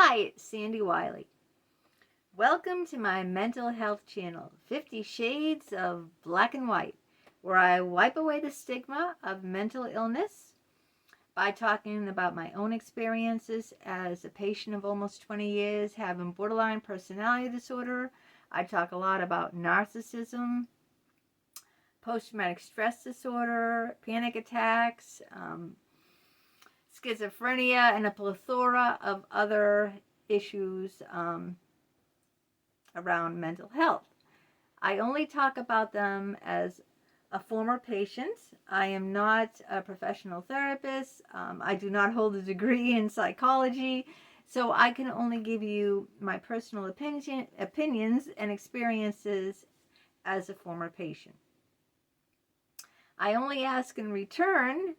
Hi, it's Sandy Wyllie. Welcome to my mental health channel, 50 Shades of Black and White, where I wipe away the stigma of mental illness by talking about my own experiences as a patient of almost 20 years having borderline personality disorder. I talk a lot about narcissism, post-traumatic stress disorder, panic attacks, schizophrenia, and a plethora of other issues around mental health. I only talk about them as a former patient. I am not a professional therapist. I do not hold a degree in psychology, so I can only give you my personal opinions and experiences as a former patient. I only ask in return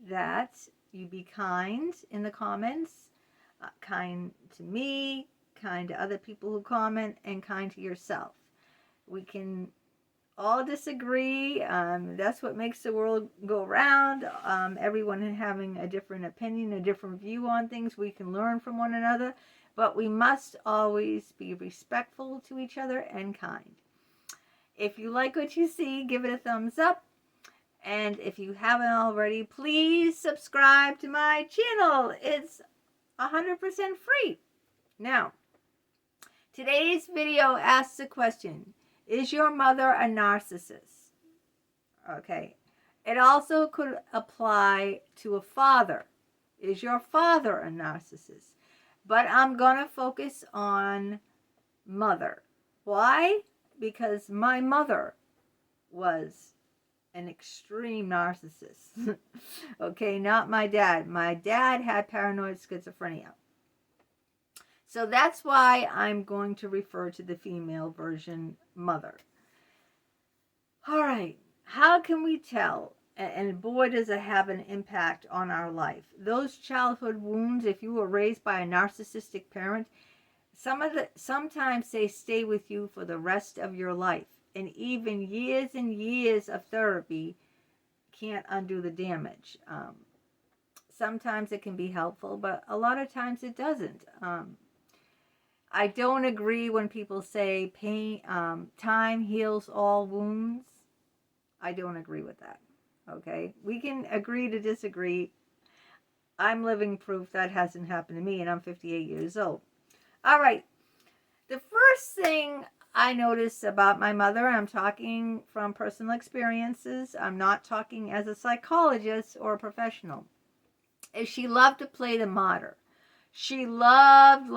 that you be kind in the comments, kind to me, kind to other people who comment, and kind to yourself. We can all disagree. That's what makes the world go round. Everyone having a different opinion, a different view on things. We can learn from one another, but we must always be respectful to each other and kind. If you like what you see, give it a thumbs up. And if you haven't already, please subscribe to my channel. It's 100% free. Now, today's video asks the question, is your mother a narcissist? Okay. It also could apply to a father. Is your father a narcissist? But I'm going to focus on mother. Why? Because my mother was an extreme narcissist. Okay, not my dad. My dad had paranoid schizophrenia. So that's why I'm going to refer to the female version, mother. All right, how can we tell? And boy, does it have an impact on our life. Those childhood wounds, if you were raised by a narcissistic parent, sometimes they stay with you for the rest of your life. And even years and years of therapy can't undo the damage. Sometimes it can be helpful, but a lot of times it doesn't. I don't agree when people say time heals all wounds. I don't agree with that. Okay? We can agree to disagree. I'm living proof that hasn't happened to me, and I'm 58 years old. All right. The first thing I noticed about my mother, I'm talking from personal experiences, I'm not talking as a psychologist or a professional, is she loved to play the martyr. She loved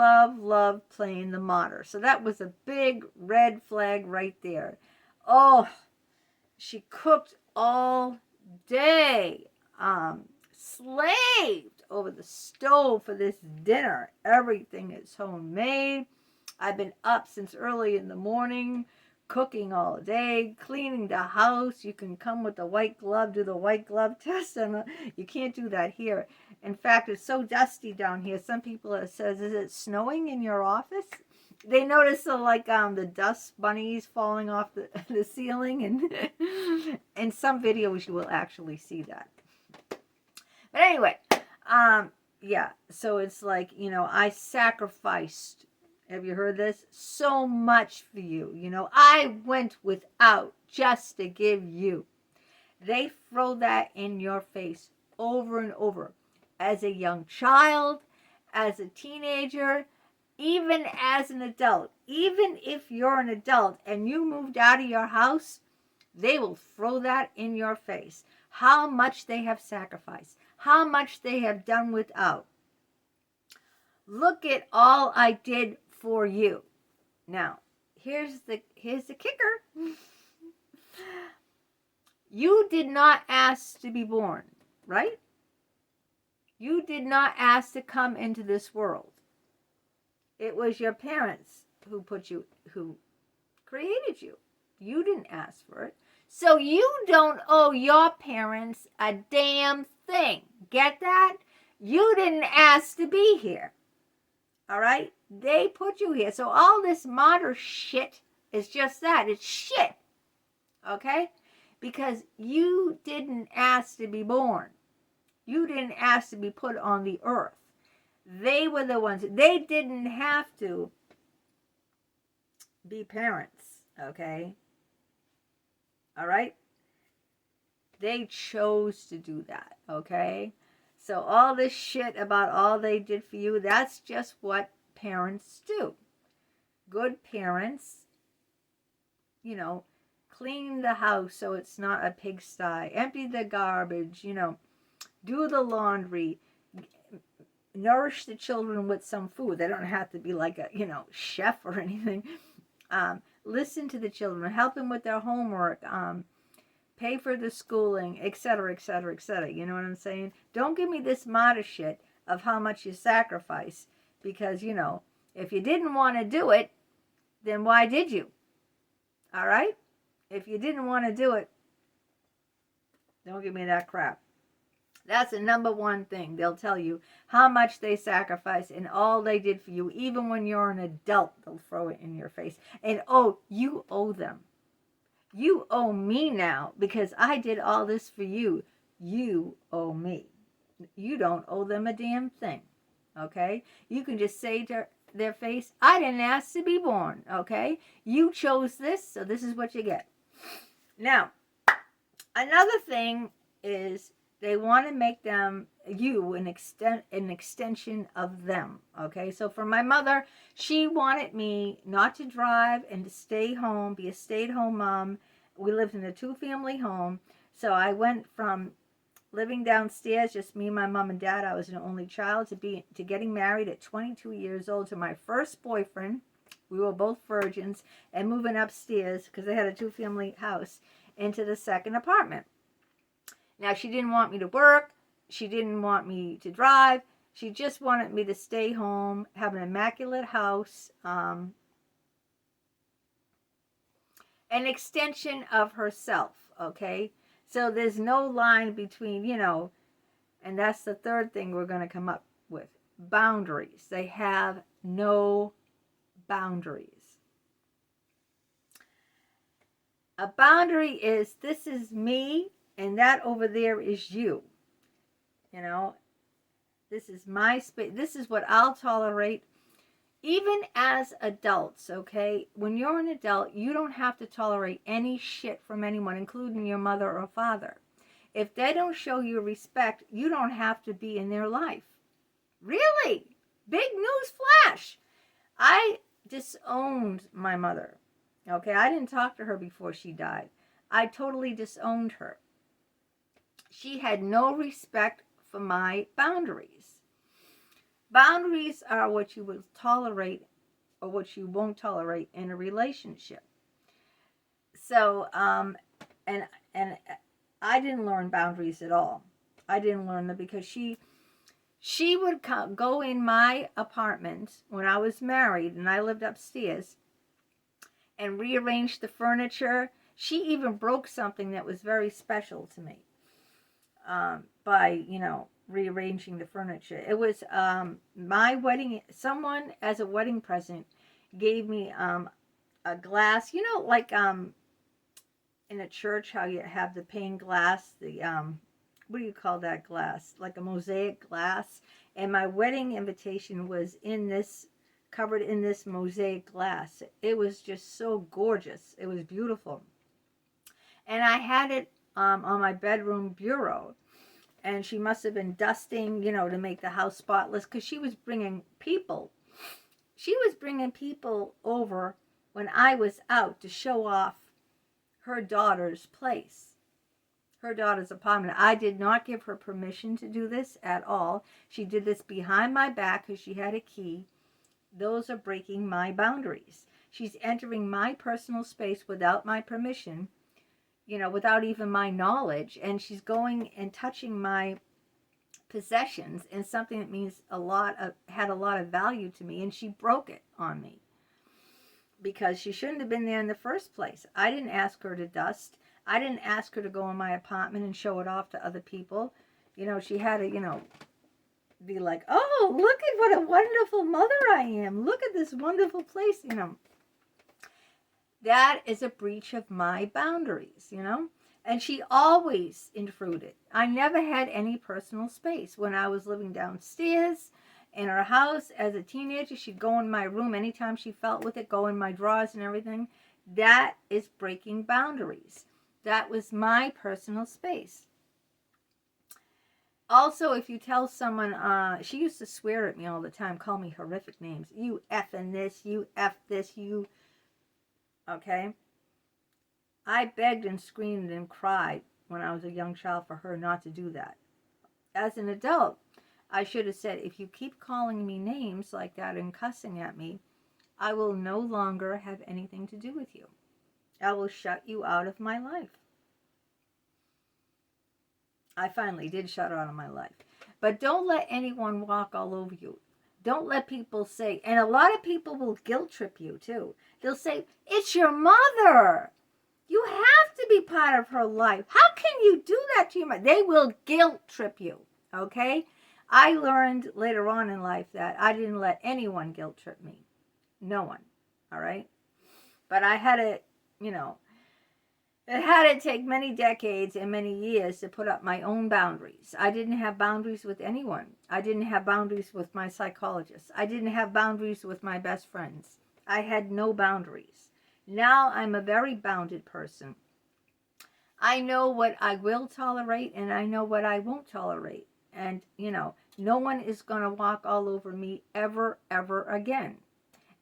playing the martyr. So that was a big red flag right there. Oh, she cooked all day, slaved over the stove for this dinner. Everything is homemade. I've been up since early in the morning, cooking all day, cleaning the house. You can come with the white glove, do the white glove test, and you can't do that here. In fact, it's so dusty down here. Some people have said, is it snowing in your office? They notice the dust bunnies falling off the ceiling, and in some videos you will actually see that. But anyway, yeah, so it's like, I sacrificed, have you heard this? So much for you. I went without just to give you. They throw that in your face over and over. As a young child, as a teenager, even as an adult. Even if you're an adult and you moved out of your house, they will throw that in your face. How much they have sacrificed. How much they have done without. Look at all I did for you. Now, here's the kicker. You did not ask to be born, right? You did not ask to come into this world. It was your parents who created you. You didn't ask for it. So you don't owe your parents a damn thing. Get that? You didn't ask to be here. All right? They put you here. So all this martyr shit is just that. It's shit. Okay? Because you didn't ask to be born. You didn't ask to be put on the earth. They were the ones. They didn't have to be parents, okay? All right? They chose to do that, okay? So all this shit about all they did for you, that's just what parents do. Good parents, you know, clean the house so it's not a pigsty, empty the garbage, you know, do the laundry, nourish the children with some food. They don't have to be like a, you know, chef or anything. Listen to the children, help them with their homework, pay for the schooling, etc., etc., etc. You know what I'm saying? Don't give me this modest shit of how much you sacrifice, because, you know, if you didn't want to do it, then why did you? All right? If you didn't want to do it, don't give me that crap. That's the number one thing. They'll tell you how much they sacrifice and all they did for you. Even when you're an adult, they'll throw it in your face. And, oh, you owe them. You owe me now because I did all this for you. You owe me. You don't owe them a damn thing. Okay? You can just say to their face, I didn't ask to be born. Okay? You chose this, so this is what you get. Now, another thing is they want to make them, you, an extension of them, okay? So for my mother, she wanted me not to drive and to stay home, be a stay-at-home mom. We lived in a two-family home, so I went from living downstairs, just me, my mom, and dad. I was an only child, to getting married at 22 years old to my first boyfriend. We were both virgins, and moving upstairs, because I had a two-family house, into the second apartment. Now, she didn't want me to work. She didn't want me to drive. She just wanted me to stay home, have an immaculate house, an extension of herself, okay? So there's no line between, you know, and that's the third thing we're going to come up with, boundaries. They have no boundaries. A boundary is, this is me, and that over there is you. You know, this is my space. This is what I'll tolerate. Even as adults, okay? When you're an adult, you don't have to tolerate any shit from anyone, including your mother or father. If they don't show you respect, you don't have to be in their life. Really? Big news flash. I disowned my mother. Okay? I didn't talk to her before she died. I totally disowned her. She had no respect for my boundaries. Boundaries are what you will tolerate or what you won't tolerate in a relationship. So, and I didn't learn boundaries at all. I didn't learn them because she would go in my apartment when I was married and I lived upstairs and rearrange the furniture. She even broke something that was very special to me. By, you know, rearranging the furniture. It was my wedding, someone as a wedding present gave me a glass, you know, like in a church how you have the pane glass, the what do you call that glass? Like a mosaic glass. And my wedding invitation was in this, covered in this mosaic glass. It was just so gorgeous. It was beautiful. And I had it on my bedroom bureau. And she must have been dusting, you know, to make the house spotless, because she was bringing people. She was bringing people over when I was out to show off her daughter's place, her daughter's apartment. I did not give her permission to do this at all. She did this behind my back because she had a key. Those are breaking my boundaries. She's entering my personal space without my permission, you know, without even my knowledge, and she's going and touching my possessions and something that means had a lot of value to me, and she broke it on me because she shouldn't have been there in the first place. I didn't ask her to dust. I didn't ask her to go in my apartment and show it off to other people. You know, she had to, you know, be like, oh, look at what a wonderful mother I am. Look at this wonderful place, you know. That is a breach of my boundaries, you know. And she always intruded. I never had any personal space when I was living downstairs. In her house as a teenager, she'd go in my room anytime she felt with it, go in my drawers and everything. That is breaking boundaries. That was my personal space. Also, if you tell someone, she used to swear at me all the time, call me horrific names. You effing this, you F this, you, okay? I begged and screamed and cried when I was a young child for her not to do that. As an adult, I should have said, if you keep calling me names like that and cussing at me, I will no longer have anything to do with you. I will shut you out of my life. I finally did shut her out of my life. But don't let anyone walk all over you. Don't let people say, and a lot of people will guilt trip you too. They'll say, it's your mother. You have to be part of her life. How can you do that to your mother? They will guilt trip you, okay? I learned later on in life that I didn't let anyone guilt trip me. No one, all right? But I had to, it had to take many decades and many years to put up my own boundaries. I didn't have boundaries with anyone. I didn't have boundaries with my psychologist. I didn't have boundaries with my best friends. I had no boundaries. Now I'm a very bounded person. I know what I will tolerate and I know what I won't tolerate. And, no one is going to walk all over me ever, ever again.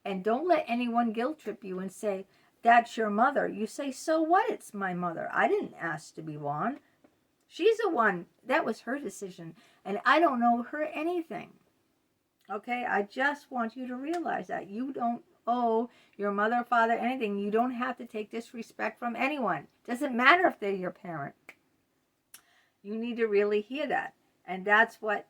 And don't let anyone guilt trip you and say, that's your mother. You say, so what? It's my mother. I didn't ask to be one. She's the one. That was her decision. And I don't know her anything. Okay? I just want you to realize that you don't owe your mother or father anything. You don't have to take disrespect from anyone. Doesn't matter if they're your parent. You need to really hear that. And that's what,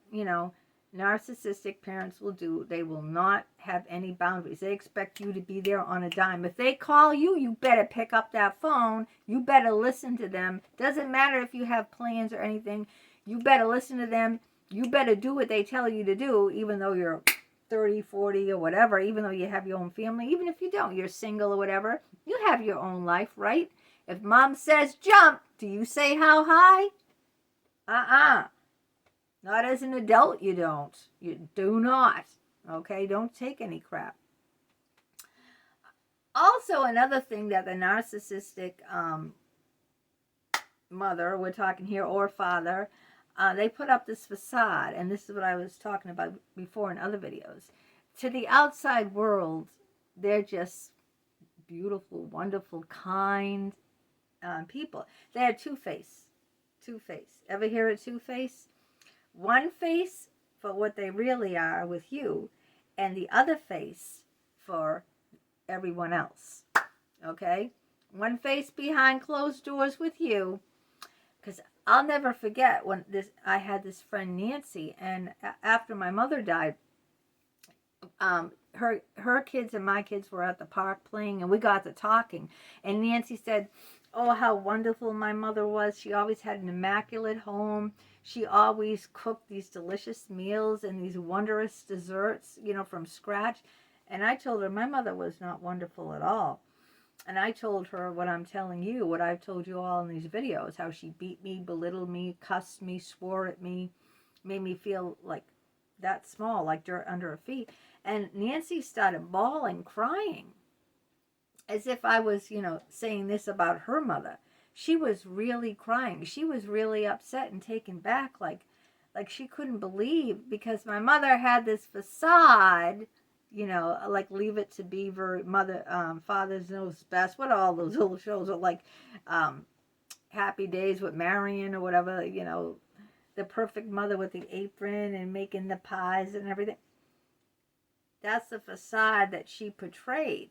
narcissistic parents will do. They will not have any boundaries. They expect you to be there on a dime. If they call you, you better pick up that phone. You better listen to them. Doesn't matter if you have plans or anything. You better listen to them. You better do what they tell you to do, even though you're 30, 40 or whatever, even though you have your own family. Even if you don't, you're single or whatever. You have your own life, right? If mom says jump, do you say how high? Not as an adult, you don't. You do not. Okay? Don't take any crap. Also, another thing that the narcissistic mother, we're talking here, or father, they put up this facade, and this is what I was talking about before in other videos. To the outside world, they're just beautiful, wonderful, kind people. They have two-face. Two-face. Ever hear of two-face? One face for what they really are with you, and the other face for everyone else. Okay? One face behind closed doors with you. Because I'll never forget when I had this friend Nancy, and after my mother died, her kids and my kids were at the park playing, and we got to talking. And Nancy said, oh, how wonderful my mother was. She always had an immaculate home. She always cooked these delicious meals and these wondrous desserts, from scratch. And I told her my mother was not wonderful at all. And I told her what I'm telling you, what I've told you all in these videos, how she beat me, belittled me, cussed me, swore at me, made me feel like that small, like dirt under her feet. And Nancy started bawling, crying, as if I was, saying this about her mother. She was really crying. She was really upset and taken back, like she couldn't believe, because my mother had this facade, like Leave It to Beaver, Father's Knows Best, what all those little shows are, like Happy Days with Marion or whatever, the perfect mother with the apron and making the pies and everything. That's the facade that she portrayed.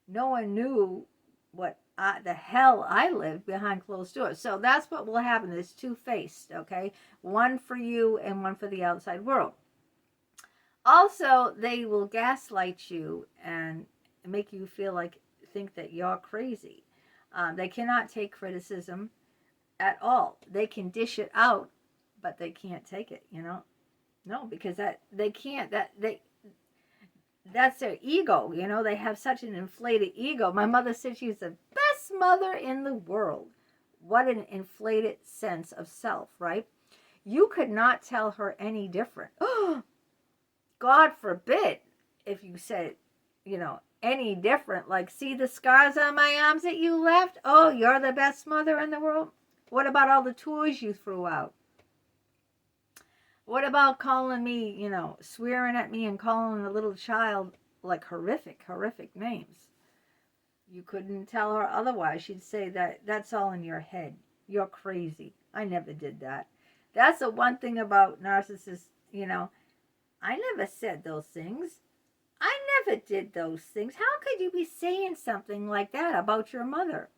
No one knew what the hell I lived behind closed doors. So that's what will happen. It's two-faced, okay? One for you and one for the outside world. Also, they will gaslight you and make you think that you're crazy. They cannot take criticism at all. They can dish it out, but they can't take it, No, because they can't. That's their ego, They have such an inflated ego. My mother said she's the best mother in the world. What an inflated sense of self, right? You could not tell her any different. God forbid if you said, any different, like, see the scars on my arms that you left? Oh, you're the best mother in the world? What about all the toys you threw out? What about calling me, swearing at me and calling a little child like horrific names? You couldn't tell her otherwise. She'd say that's all in your head. You're crazy. I never did that. That's the one thing about narcissists, I never said those things. I never did those things. How could you be saying something like that about your mother?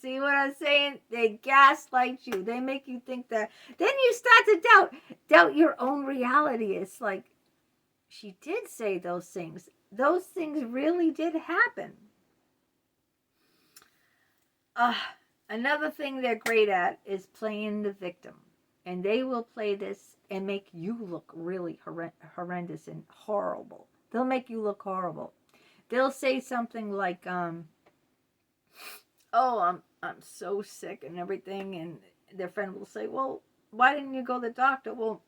See what I'm saying? They gaslight you. They make you think that. Then you start to doubt your own reality. It's like, she did say those things. Those things really did happen. Another thing they're great at is playing the victim. And they will play this and make you look really horrendous and horrible. They'll make you look horrible. They'll say something like, oh, I'm so sick and everything. And their friend will say, well, why didn't you go to the doctor? Well,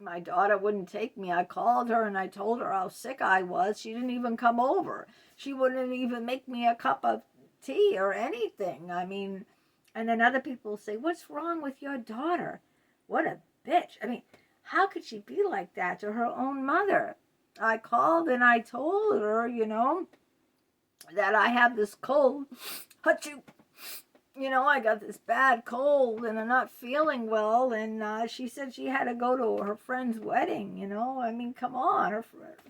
my daughter wouldn't take me. I called her and I told her how sick I was. She didn't even come over. She wouldn't even make me a cup of tea or anything. I mean, and then other people say, what's wrong with your daughter? What a bitch. I mean, how could she be like that to her own mother? I called and I told her, that I have this cold. Hachoo. I got this bad cold and I'm not feeling well. And she said she had to go to her friend's wedding, I mean, come on. Her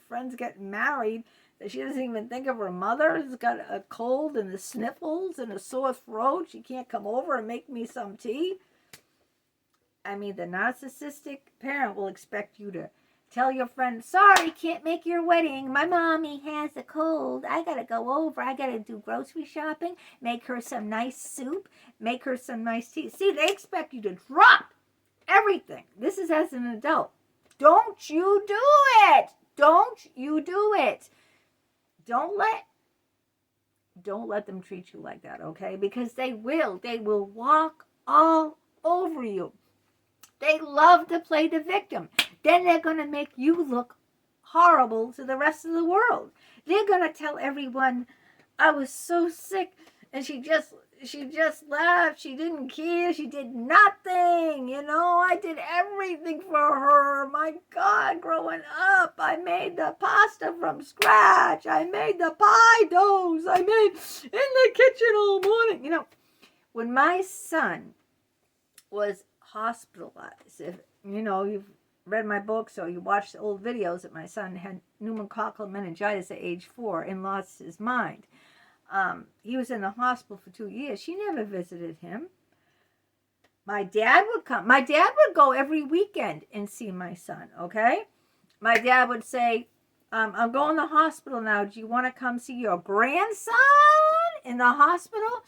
friend's getting married. She doesn't even think of her mother. She's got a cold and the sniffles and a sore throat. She can't come over and make me some tea. I mean, the narcissistic parent will expect you to tell your friend, sorry, can't make your wedding. My mommy has a cold. I got to go over. I got to do grocery shopping, make her some nice soup, make her some nice tea. See, they expect you to drop everything. This is as an adult. Don't you do it. Don't you do it. Don't let them treat you like that, okay? Because they will. They will walk all over you. They love to play the victim. Then they're going to make you look horrible to the rest of the world. They're going to tell everyone, I was so sick and she just left. She didn't care. She did nothing. I did everything for her. My God, growing up, I made the pasta from scratch. I made the pie doughs. I made in the kitchen all morning. When my son was hospitalized, if you've read my books or you watched the old videos, that my son had pneumococcal meningitis at age 4 and lost his mind. He was in the hospital for 2 years. She never visited him. My dad would come. My dad would go every weekend and see my son, okay? My dad would say, I'm going to the hospital now. Do you want to come see your grandson in the hospital?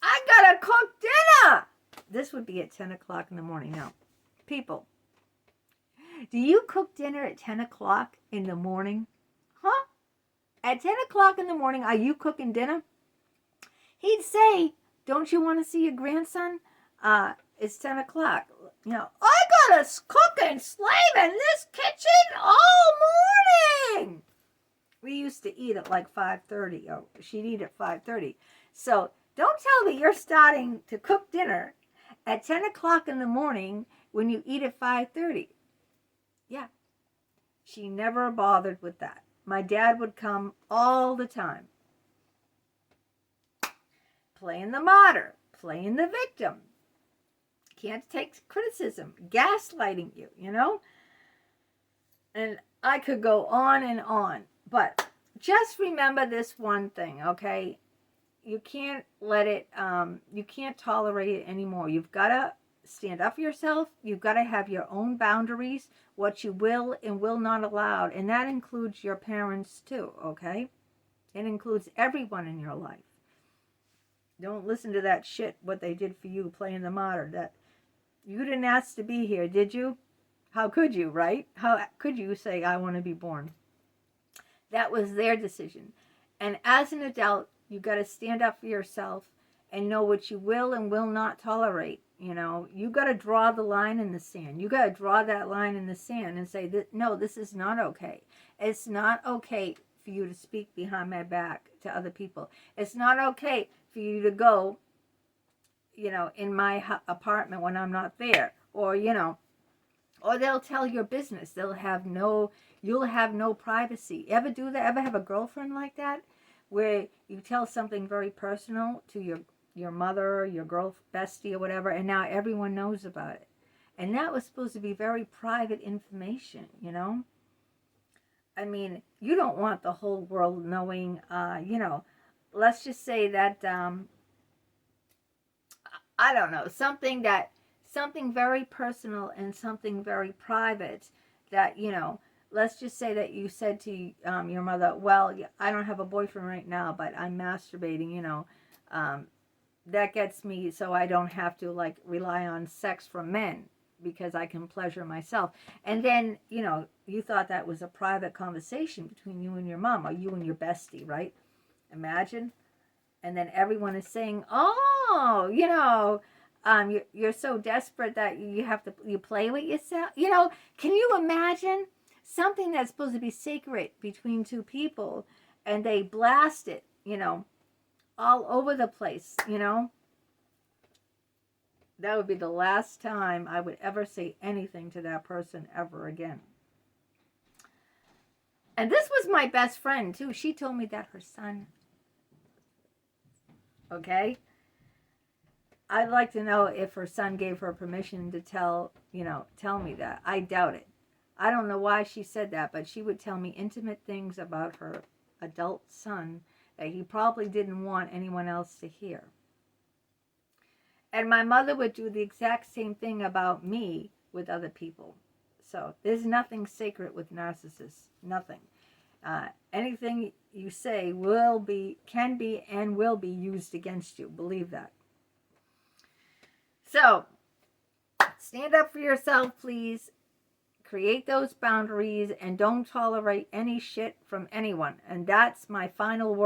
I got to cook dinner. This would be at 10 o'clock in the morning. Now, people, do you cook dinner at 10 o'clock in the morning? Huh? At 10 o'clock in the morning, are you cooking dinner? He'd say, don't you want to see your grandson? It's 10 o'clock. I got to cook and slave in this kitchen all morning. We used to eat at like 5:30. Or she'd eat at 5:30. So don't tell me you're starting to cook dinner at 10 o'clock in the morning when you eat at 5:30. Yeah. She never bothered with that. My dad would come all the time. Playing the martyr. Playing the victim. Can't take criticism. Gaslighting you, And I could go on and on. But just remember this one thing, okay? You can't let it, you can't tolerate it anymore. You've got to stand up for yourself. You've got to have your own boundaries, what you will and will not allow. And that includes your parents too, okay? It includes everyone in your life. Don't listen to that shit, what they did for you, playing the martyr. That you didn't ask to be here, did you? How could you, right? How could you say, I want to be born? That was their decision. And as an adult, you got to stand up for yourself and know what you will and will not tolerate. You know, you got to draw the line in the sand. You got to draw that line in the sand and say that, no, this is not okay. It's not okay for you to speak behind my back to other people. It's not okay for you to go, you know, in my apartment when I'm not there, or, you know, or they'll tell your business. You'll have no privacy. Ever do that? Ever have a girlfriend like that, where you tell something very personal to your mother, your girl bestie or whatever, and now everyone knows about it? And that was supposed to be very private information, you know? I mean, you don't want the whole world knowing, you know, let's just say that, I don't know, something very personal and something very private that, you know, let's just say that you said to your mother, well, I don't have a boyfriend right now, but I'm masturbating, you know, that gets me so I don't have to, like, rely on sex from men because I can pleasure myself. And then, you know, you thought that was a private conversation between you and your mom, or you and your bestie, right? Imagine. And then everyone is saying, oh, you know, you're so desperate that you play with yourself. You know, can you imagine something that's supposed to be sacred between two people, and they blast it, you know, all over the place, you know? That would be the last time I would ever say anything to that person ever again. And this was my best friend, too. She told me that her son... Okay? I'd like to know if her son gave her permission to tell me that. I doubt it. I don't know why she said that, but she would tell me intimate things about her adult son that he probably didn't want anyone else to hear. And my mother would do the exact same thing about me with other people. So there's nothing sacred with narcissists. Nothing. Anything you say can be, and will be used against you. Believe that. So, stand up for yourself, please. Create those boundaries and don't tolerate any shit from anyone. And that's my final word.